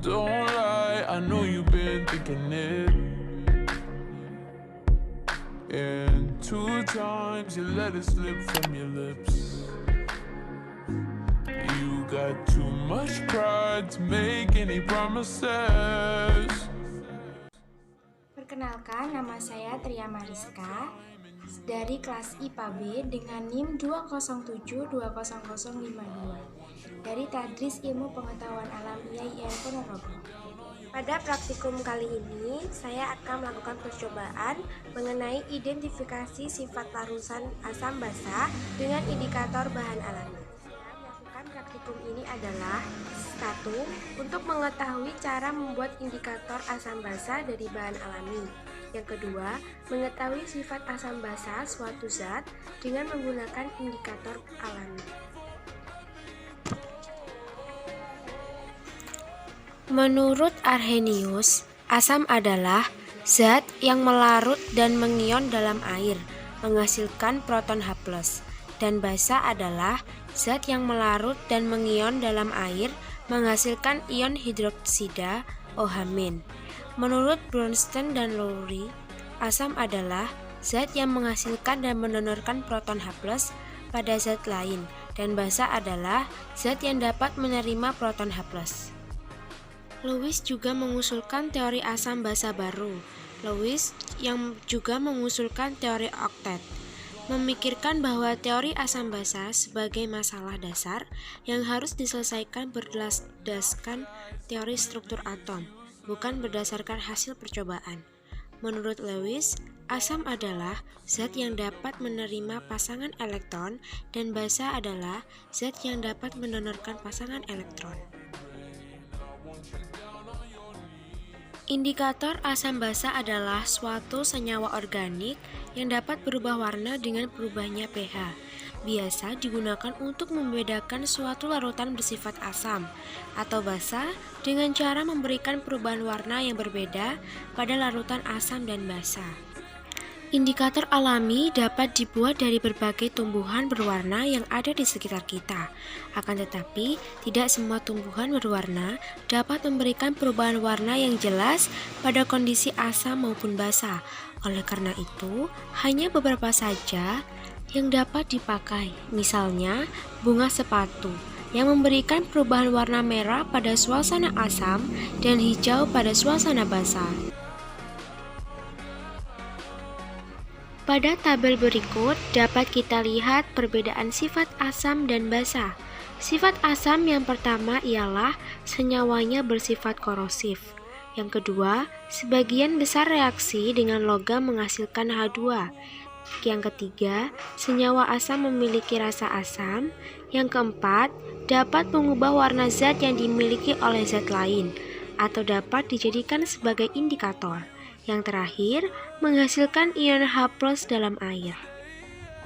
Don't lie, I know you've been thinking it. And 2 times you let it slip from your lips. You got too much pride to make any promises. Perkenalkan, nama saya Tria Mariska dari kelas IPA B dengan NIM 207200052 dari Tadris Ilmu Pengetahuan Alam IAIN Ponorogo. Pada praktikum kali ini, saya akan melakukan percobaan mengenai identifikasi sifat larusan asam basa dengan indikator bahan alami. Melakukan praktikum ini adalah 1. Untuk mengetahui cara membuat indikator asam basa dari bahan alami. Yang kedua, mengetahui sifat asam basa suatu zat dengan menggunakan indikator alami. Menurut Arrhenius, asam adalah zat yang melarut dan mengion dalam air, menghasilkan proton H+, dan basa adalah zat yang melarut dan mengion dalam air, menghasilkan ion hidroksida OH-. Menurut Bronsted dan Lowry, asam adalah zat yang menghasilkan dan mendonorkan proton H+ pada zat lain, dan basa adalah zat yang dapat menerima proton H+. Lewis juga mengusulkan teori asam basa baru. Lewis yang juga mengusulkan teori oktet, memikirkan bahwa teori asam basa sebagai masalah dasar yang harus diselesaikan berdasarkan teori struktur atom, bukan berdasarkan hasil percobaan. Menurut Lewis, asam adalah zat yang dapat menerima pasangan elektron dan basa adalah zat yang dapat mendonorkan pasangan elektron. Indikator asam basa adalah suatu senyawa organik yang dapat berubah warna dengan berubahnya pH. Biasa digunakan untuk membedakan suatu larutan bersifat asam atau basa dengan cara memberikan perubahan warna yang berbeda pada larutan asam dan basa. Indikator alami dapat dibuat dari berbagai tumbuhan berwarna yang ada di sekitar kita. Akan tetapi, tidak semua tumbuhan berwarna dapat memberikan perubahan warna yang jelas pada kondisi asam maupun basa. Oleh karena itu, hanya beberapa saja yang dapat dipakai. Misalnya, bunga sepatu yang memberikan perubahan warna merah pada suasana asam dan hijau pada suasana basa. Pada tabel berikut dapat kita lihat perbedaan sifat asam dan basa. Sifat asam yang pertama ialah senyawanya bersifat korosif. Yang kedua, sebagian besar reaksi dengan logam menghasilkan H2. Yang ketiga, senyawa asam memiliki rasa asam. Yang keempat, dapat mengubah warna zat yang dimiliki oleh zat lain atau dapat dijadikan sebagai indikator. Yang terakhir, menghasilkan ion H+ dalam air.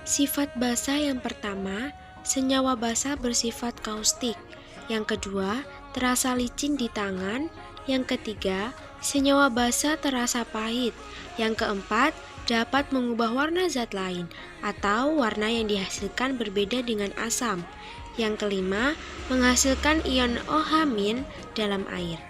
Sifat basa yang pertama, senyawa basa bersifat kaustik. Yang kedua, terasa licin di tangan. Yang ketiga, senyawa basa terasa pahit. Yang keempat, dapat mengubah warna zat lain atau warna yang dihasilkan berbeda dengan asam. Yang kelima, menghasilkan ion OH- dalam air.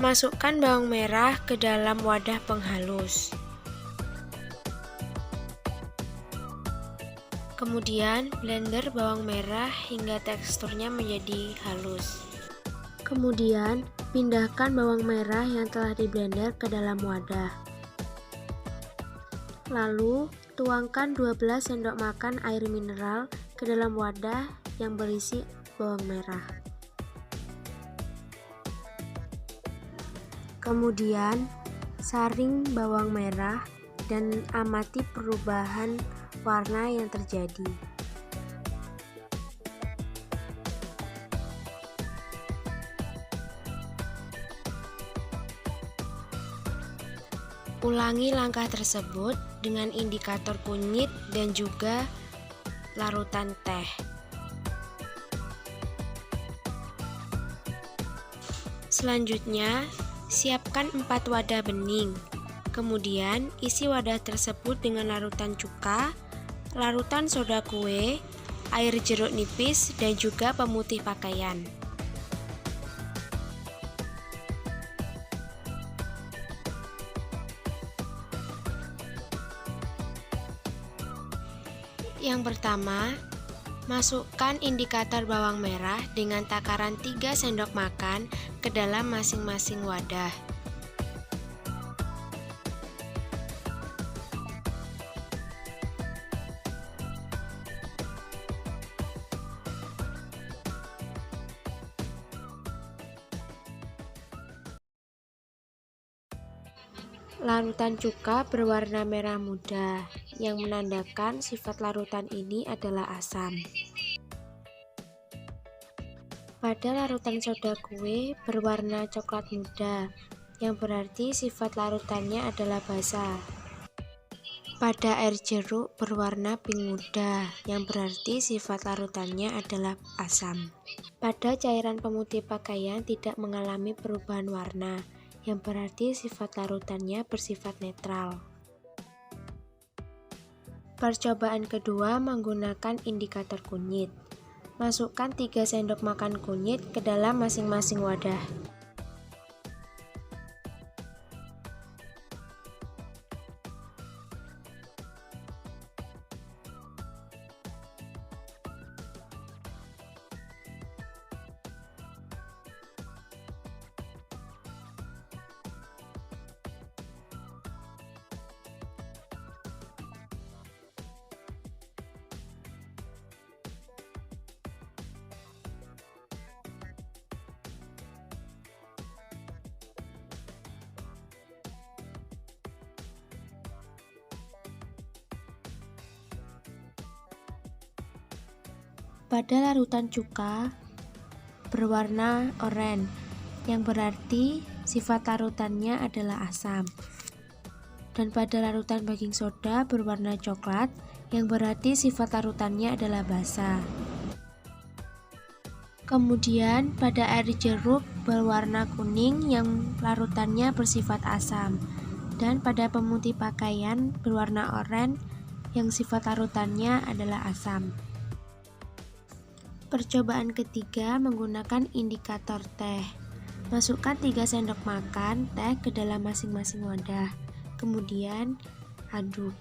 Masukkan bawang merah ke dalam wadah penghalus. Kemudian blender bawang merah hingga teksturnya menjadi halus. Kemudian Pindahkan bawang merah yang telah di-blender ke dalam wadah. Lalu, tuangkan 12 sendok makan air mineral ke dalam wadah yang berisi bawang merah. Kemudian, saring bawang merah dan amati perubahan warna yang terjadi. Ulangi langkah tersebut dengan indikator kunyit dan juga larutan teh. Selanjutnya, siapkan 4 wadah bening. Kemudian, isi wadah tersebut dengan larutan cuka, larutan soda kue, air jeruk nipis, dan juga pemutih pakaian. Yang pertama, masukkan indikator bawang merah dengan takaran 3 sendok makan ke dalam masing-masing wadah. Larutan cuka berwarna merah muda, yang menandakan sifat larutan ini adalah asam. Pada larutan soda kue berwarna coklat muda, yang berarti sifat larutannya adalah basa. Pada air jeruk berwarna pink muda, yang berarti sifat larutannya adalah asam. Pada cairan pemutih pakaian tidak mengalami perubahan warna, yang berarti sifat larutannya bersifat netral. Percobaan kedua menggunakan indikator kunyit. Masukkan 3 sendok makan kunyit ke dalam masing-masing wadah. Pada larutan cuka berwarna oranye, yang berarti sifat larutannya adalah asam. Dan pada larutan baking soda berwarna coklat, yang berarti sifat larutannya adalah basa. Kemudian pada air jeruk berwarna kuning, yang larutannya bersifat asam. Dan pada pemutih pakaian berwarna oranye, yang sifat larutannya adalah asam. Percobaan ketiga menggunakan indikator teh. Masukkan 3 sendok makan teh ke dalam masing-masing wadah. Kemudian aduk.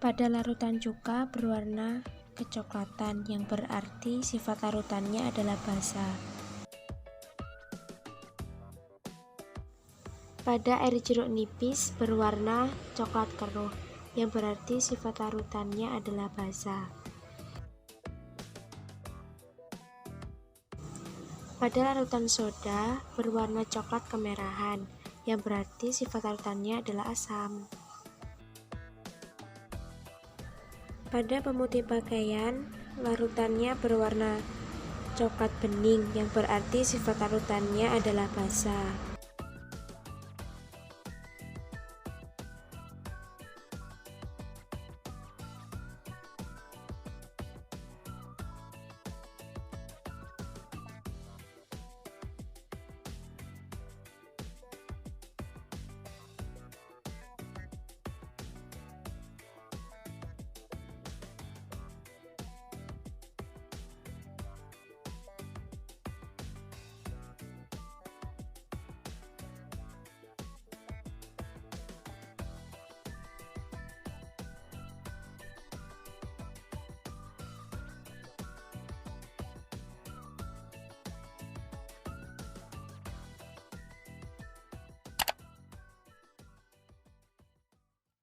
Pada larutan cuka berwarna kecoklatan, yang berarti sifat larutannya adalah basa. Pada air jeruk nipis berwarna coklat keruh, yang berarti sifat larutannya adalah basa. Pada larutan soda berwarna coklat kemerahan, yang berarti sifat larutannya adalah asam. Pada pemutih pakaian, larutannya berwarna coklat bening, yang berarti sifat larutannya adalah basa.